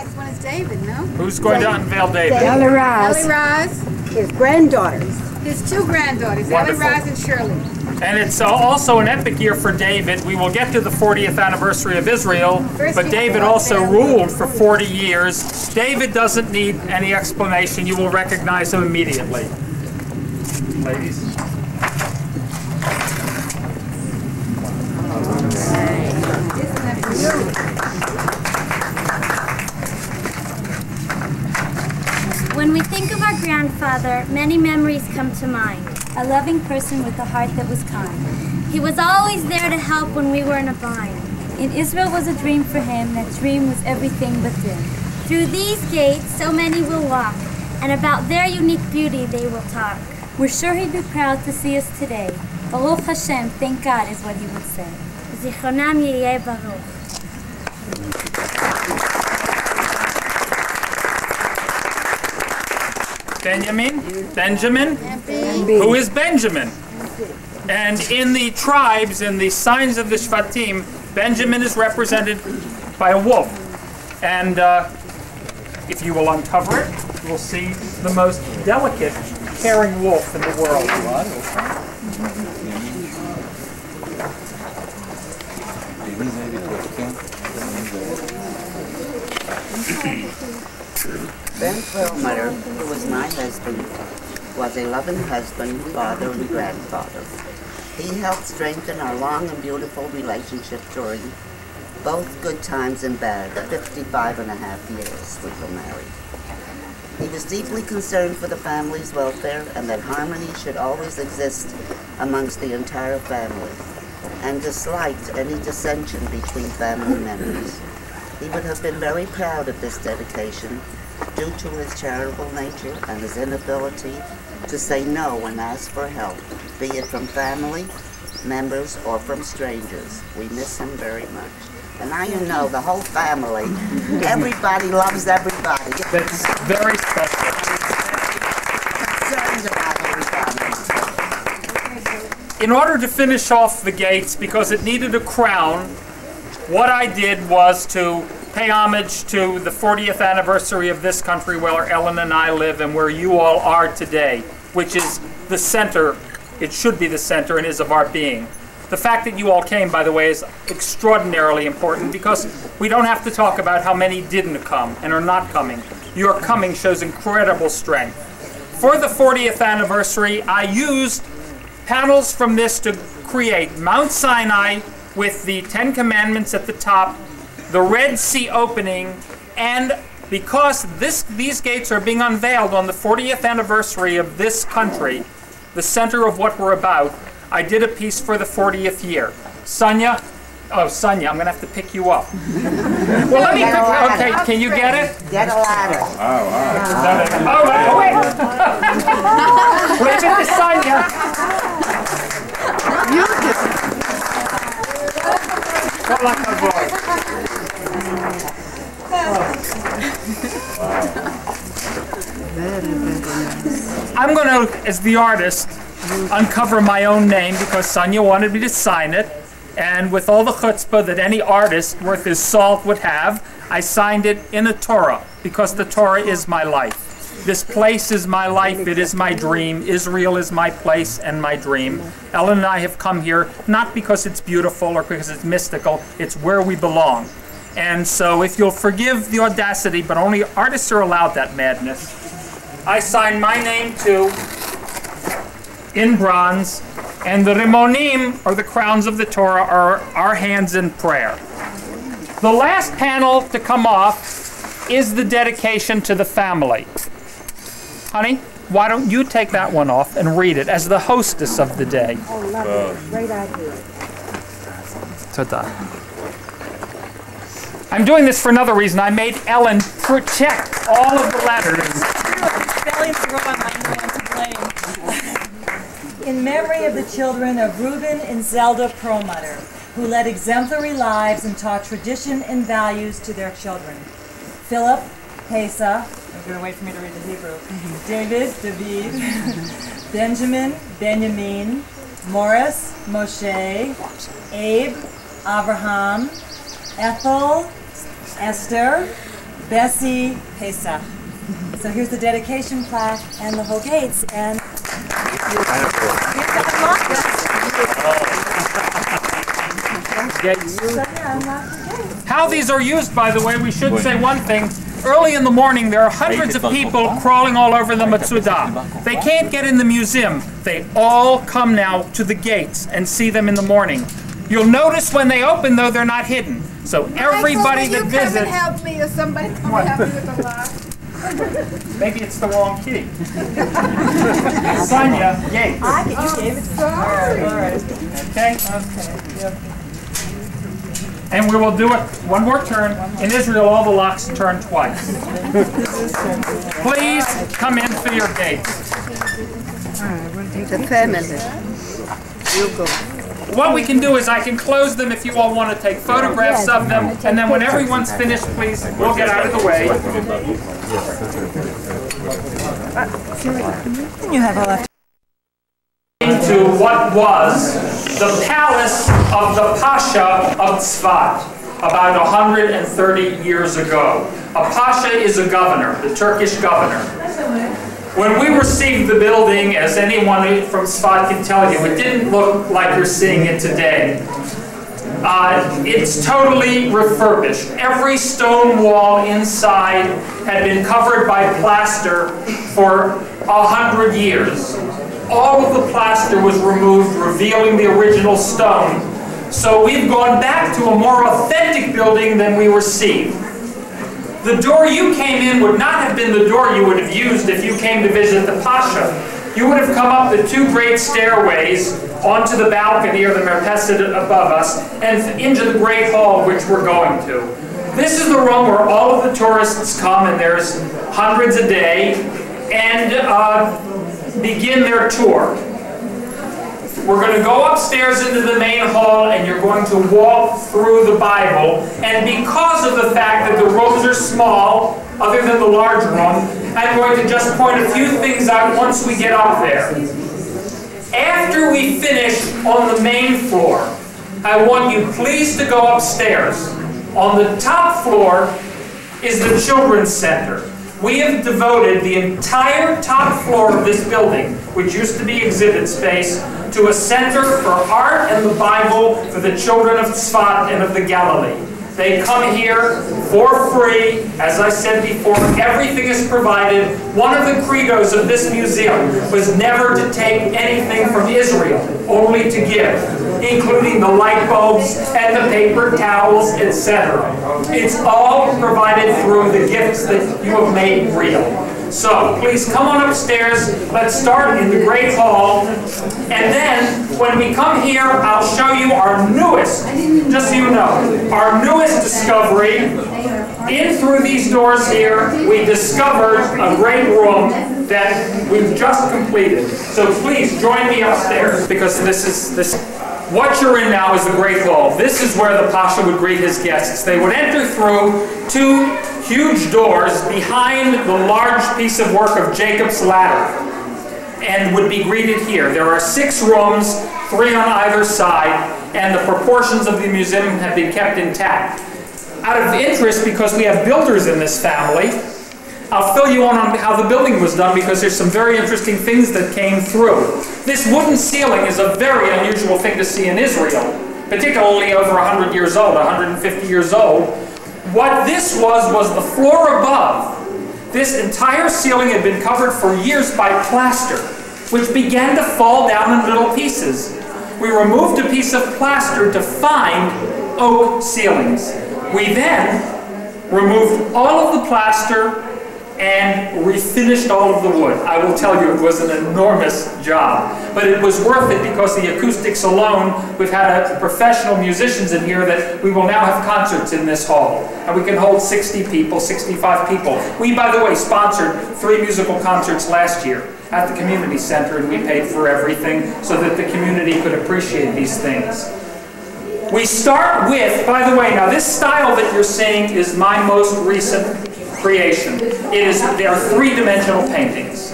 next one is David, no? Who's going to unveil David? Ellie Raz, His granddaughters. his two granddaughters, Ellie Wonderful. Raz and Shirley. And it's also an epic year for David. We will get to the 40th anniversary of Israel, but David also ruled for 40 years. David doesn't need any explanation. You will recognize him immediately. Ladies. When we think of our grandfather, many memories come to mind. A loving person with a heart that was kind. He was always there to help when we were in a bind. In Israel was a dream for him, that dream was everything but dim. Through these gates, so many will walk, and about their unique beauty they will talk. We're sure he'd be proud to see us today. Baruch Hashem, thank God, is what he would say. Zichronam yeheh baruch. Benjamin? Who is Benjamin? And in the tribes, in the signs of the Shvatim, Benjamin is represented by a wolf. And if you will uncover it, you will see the most delicate, caring wolf in the world. Ben Perlmutter, who was my husband, was a loving husband, father, and grandfather. He helped strengthen our long and beautiful relationship during both good times and bad, the 55 and a half years we were married. He was deeply concerned for the family's welfare and that harmony should always exist amongst the entire family, and disliked any dissension between family members. He would have been very proud of this dedication due to his charitable nature and his inability to say no when asked for help, be it from family members or from strangers. We miss him very much. And now you know the whole family, everybody loves everybody. That's very special. Concerned about everybody. In order to finish off the gates, because it needed a crown, what I did was to pay homage to the 40th anniversary of this country where Ellen and I live and where you all are today, which is the center, it should be the center and is of our being. The fact that you all came, by the way, is extraordinarily important because we don't have to talk about how many didn't come and are not coming. Your coming shows incredible strength. For the 40th anniversary, I used panels from this to create Mount Sinai with the 10 Commandments at the top, the Red Sea opening, and because these gates are being unveiled on the 40th anniversary of this country, the center of what we're about, I did a piece for the 40th year. Sonia, I'm going to have to pick you up. Well, let me pick, okay, can you get it? Get a ladder. Oh, wait. Leave it to Sonia. You do. Good luck, my boy. I'm going to, as the artist, uncover my own name because Sonia wanted me to sign it, and with all the chutzpah that any artist worth his salt would have, I signed it in a Torah because the Torah is my life. This place is my life, it is my dream. Israel is my place and my dream. Ellen and I have come here not because it's beautiful or because it's mystical, it's where we belong. And so if you'll forgive the audacity, but only artists are allowed that madness, I sign my name too, in bronze, and the Rimonim, or the crowns of the Torah, are our hands in prayer. The last panel to come off is the dedication to the family. Honey, why don't you take that one off and read it as the hostess of the day? Oh, lovely. Great idea. Ta-da. I'm doing this for another reason. I made Ellen check all of the letters. In memory of the children of Reuben and Zelda Perlmutter, who led exemplary lives and taught tradition and values to their children. Philip, Pesa, I'm going to wait for me to read the Hebrew. David, Benjamin, Benjamin, Morris, Moshe, Abe, Abraham, Ethel, Esther, Bessie Pesach. So here's the dedication plaque and the whole gates, and How these are used, by the way, we should say one thing. Early in the morning, there are hundreds of people crawling all over the Matsuda. They can't get in the museum. They all come now to the gates and see them in the morning. You'll notice when they open, though, they're not hidden. So everybody that visits... Come and help me, or somebody come and help me with the lock. Maybe it's the wrong key. Sonia, Yates. you gave it to me. All right. Okay? Okay. And we will do it one more turn. In Israel, all the locks turn twice. Please come in through your gates. The family. You go. What we can do is I can close them if you all want to take photographs of them, and then when everyone's finished, please, we'll get out of the way. You have all left. Into what was the palace of the Pasha of Tzfat about 130 years ago. A Pasha is a governor, the Turkish governor. When we received the building, as anyone from Tzfat can tell you, it didn't look like you're seeing it today. It's totally refurbished. Every stone wall inside had been covered by plaster for 100 years. All of the plaster was removed, revealing the original stone. So we've gone back to a more authentic building than we received. The door you came in would not have been the door you would have used if you came to visit the Pasha. You would have come up the two great stairways onto the balcony or the merpeset above us and into the great hall which we're going to. This is the room where all of the tourists come, and there's hundreds a day, and begin their tour. We're going to go upstairs into the main hall, and you're going to walk through the Bible. And because of the fact that the rooms are small, other than the large room, I'm going to just point a few things out once we get up there. After we finish on the main floor, I want you please to go upstairs. On the top floor is the Children's Center. We have devoted the entire top floor of this building, which used to be exhibit space, to a center for art and the Bible for the children of Tzfat and of the Galilee. They come here for free. As I said before, everything is provided. One of the credos of this museum was never to take anything from Israel, only to give, including the light bulbs and the paper towels, etc. It's all provided through the gifts that you have made real. So, please come on upstairs. Let's start in the Great Hall. And then, when we come here, I'll show you our newest, just so you know, our newest discovery. In through these doors here, we discovered a great room that we've just completed. So please join me upstairs, because what you're in now is the Great Hall. This is where the Pasha would greet his guests. They would enter through two huge doors behind the large piece of work of Jacob's Ladder, and would be greeted here. There are 6 rooms, 3 on either side, and the proportions of the museum have been kept intact. Out of interest, because we have builders in this family, I'll fill you on how the building was done, because there's some very interesting things that came through. This wooden ceiling is a very unusual thing to see in Israel, particularly over 100 years old, 150 years old. What this was the floor above. This entire ceiling had been covered for years by plaster, which began to fall down in little pieces. We removed a piece of plaster to find oak ceilings. We then removed all of the plaster and refinished all of the wood. I will tell you, it was an enormous job. But it was worth it, because the acoustics alone, we've had professional musicians in here that we will now have concerts in this hall. And we can hold 60 people, 65 people. We, by the way, sponsored 3 musical concerts last year at the community center, and we paid for everything so that the community could appreciate these things. We start with, by the way, now this style that you're seeing is my most recent creation. They are 3-dimensional paintings.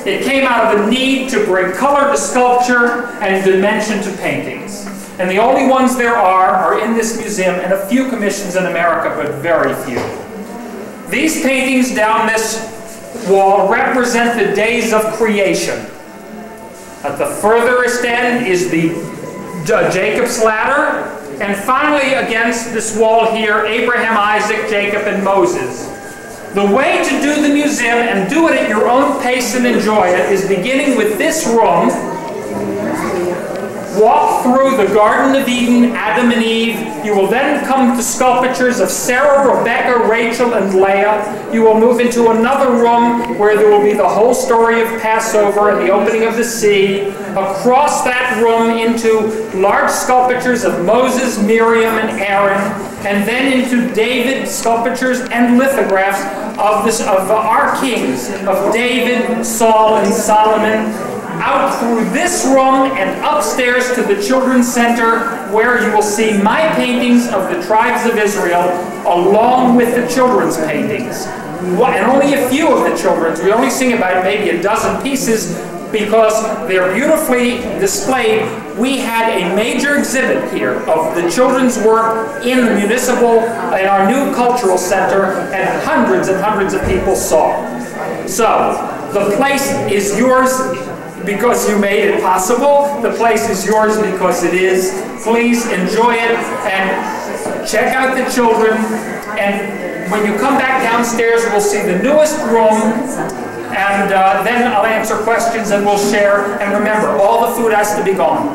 It came out of a need to bring color to sculpture and dimension to paintings. And the only ones there are in this museum, and a few commissions in America, but very few. These paintings down this wall represent the days of creation. At the furthest end is the Jacob's ladder, and finally against this wall here, Abraham, Isaac, Jacob, and Moses. The way to do the museum and do it at your own pace and enjoy it is beginning with this room. Walk through the Garden of Eden, Adam and Eve. You will then come to sculptures of Sarah, Rebecca, Rachel, and Leah. You will move into another room where there will be the whole story of Passover and the opening of the sea. Across that room into large sculptures of Moses, Miriam, and Aaron. And then into David sculptures and lithographs of our kings, of David, Saul, and Solomon. Out through this room and upstairs to the Children's Center, where you will see my paintings of the tribes of Israel, along with the children's paintings. And only a few of the children's. We only sing about maybe a dozen pieces because they're beautifully displayed. We had a major exhibit here of the children's work in the municipal, in our new cultural center, and hundreds of people saw. So, the place is yours because you made it possible. The place is yours because it is. Please enjoy it and check out the children. And when you come back downstairs, we'll see the newest room. And then I'll answer questions and we'll share. And remember, all the food has to be gone.